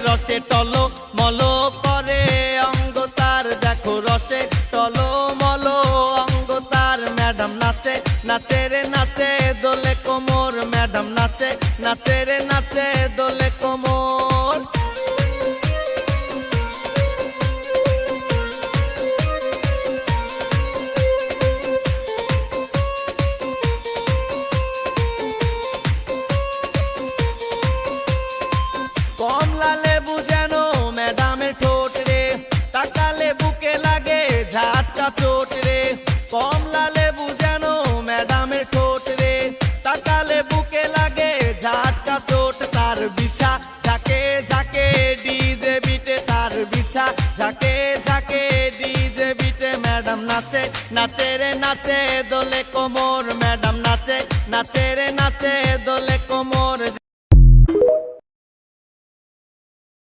রসে টলো মলো করে অঙ্গ তার, দেখো রসে টলো মলো অঙ্গ তার। ম্যাডাম নাচে নাচে রে নাচে দোলে কোমর, ম্যাডাম নাচে নাচে রে নাচে দোলে কোমর। কমলা লেবু যেন ম্যাডামের ঠোঁট রে, তাকালে বুকে লাগে ঝাটকা চোট রে। কমলা লেবু যেন ম্যাডামের ঠোঁট রে, তাকালে বুকে লাগে ঝাটকা চোট। তার বিছা ঝাঁকে ঝাঁকে ডিজে বিটে, তার বিছা ঝাঁকে ঝাঁকে ডিজে বিটে। ম্যাডাম নাচে নাচে রে নাচে দোলে